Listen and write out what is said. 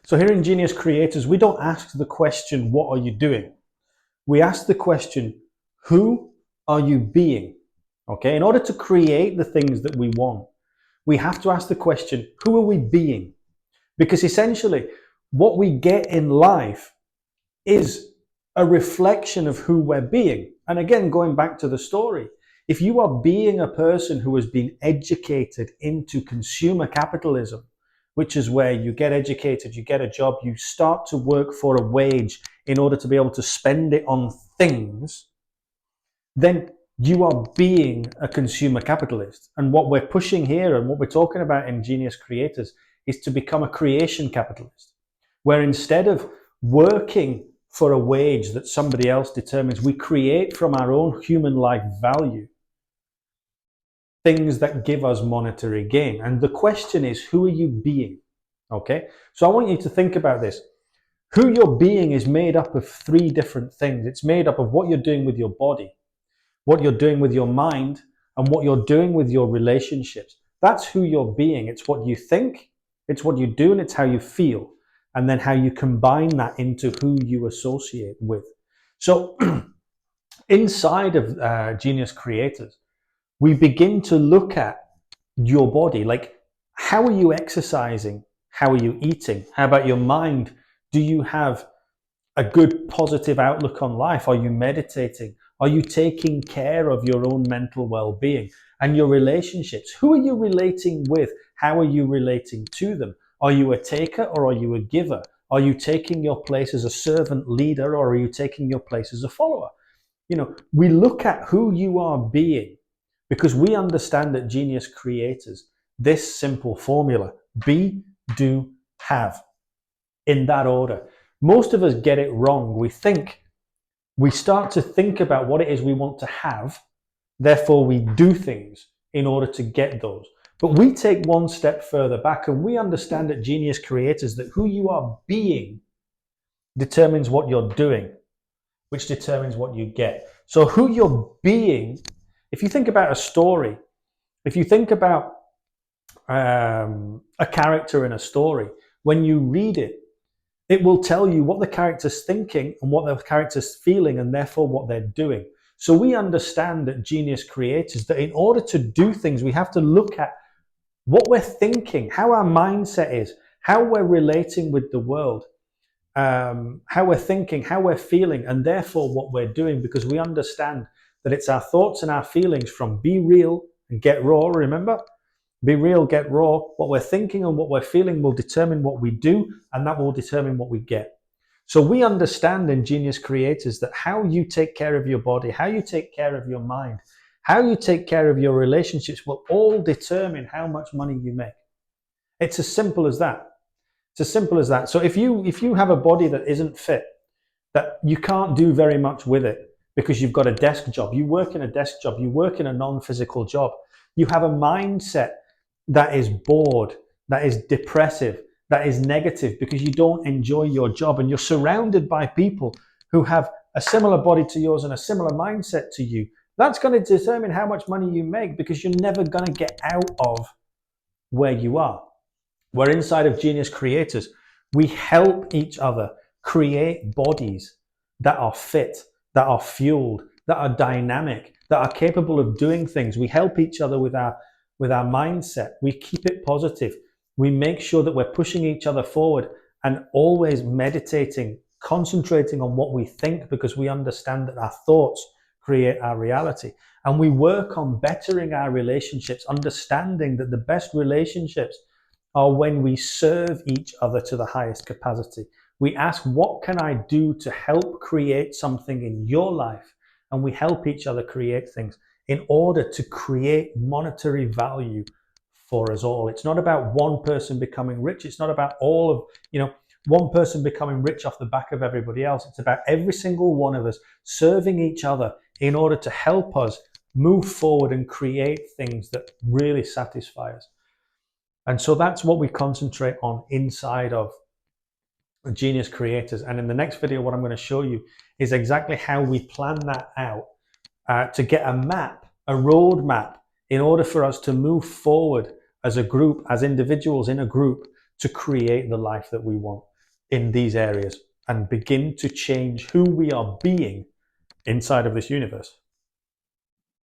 So here in Genius Creators, we don't ask the question, what are you doing? We ask the question, who are you being? Okay, in order to create the things that we want, we have to ask the question, who are we being? Because essentially, what we get in life is a reflection of who we're being. And again, going back to the story, if you are being a person who has been educated into consumer capitalism, which is where you get educated, you get a job, you start to work for a wage in order to be able to spend it on things, then you are being a consumer capitalist. And what we're pushing here and what we're talking about in Genius Creators is to become a creation capitalist, where instead of working for a wage that somebody else determines, we create from our own human life value things that give us monetary gain. And the question is, who are you being? Okay, so I want you to think about this. Who you're being is made up of three different things. It's made up of what you're doing with your body, what you're doing with your mind, and what you're doing with your relationships. That's who you're being. It's what you think, it's what you do, and it's how you feel. And then how you combine that into who you associate with. So inside of Genius Creators, we begin to look at your body. Like, how are you exercising? How are you eating? How about your mind? Do you have a good positive outlook on life? Are you meditating? Are you taking care of your own mental well-being? And your relationships, who are you relating with? How are you relating to them? Are you a taker or are you a giver? Are you taking your place as a servant leader or are you taking your place as a follower? You know, we look at who you are being because we understand at Genius Creators this simple formula: be, do, have, in that order. Most of us get it wrong. We start to think about what it is we want to have, therefore we do things in order to get those. But we take one step further back and we understand at Genius Creators that who you are being determines what you're doing, which determines what you get. So who you're being, if you think about a story, if you think about a character in a story, when you read it, it will tell you what the character's thinking and what the character's feeling and therefore what they're doing. So we understand at Genius Creators that in order to do things, we have to look at what we're thinking, how our mindset is, how we're relating with the world, how we're thinking, how we're feeling, and therefore what we're doing, because we understand that it's our thoughts and our feelings from be real and get raw, remember? Be real, get raw. What we're thinking and what we're feeling will determine what we do, and that will determine what we get. So we understand in Genius Creators that how you take care of your body, how you take care of your mind, how you take care of your relationships will all determine how much money you make. It's as simple as that. It's as simple as that. So if you have a body that isn't fit, that you can't do very much with it because you've got a desk job, you work in a desk job, you work in a non-physical job, you have a mindset that is bored, that is depressive, that is negative because you don't enjoy your job, and you're surrounded by people who have a similar body to yours and a similar mindset to you, that's going to determine how much money you make, because you're never going to get out of where you are. Where inside of Genius Creators, we help each other create bodies that are fit, that are fueled, that are dynamic, that are capable of doing things. We help each other with our mindset. We keep it positive. We make sure that we're pushing each other forward and always meditating, concentrating on what we think, because we understand that our thoughts create our reality. And we work on bettering our relationships, understanding that the best relationships are when we serve each other to the highest capacity. We ask, what can I do to help create something in your life? And we help each other create things in order to create monetary value for us all. It's not about one person becoming rich. It's not about all of, one person becoming rich off the back of everybody else. It's about every single one of us serving each other in order to help us move forward and create things that really satisfy us. And so that's what we concentrate on inside of Genius Creators. And in the next video, what I'm going to show you is exactly how we plan that out to get a map, a roadmap, in order for us to move forward as a group, as individuals in a group, to create the life that we want. in these areas and begin to change who we are being inside of this universe.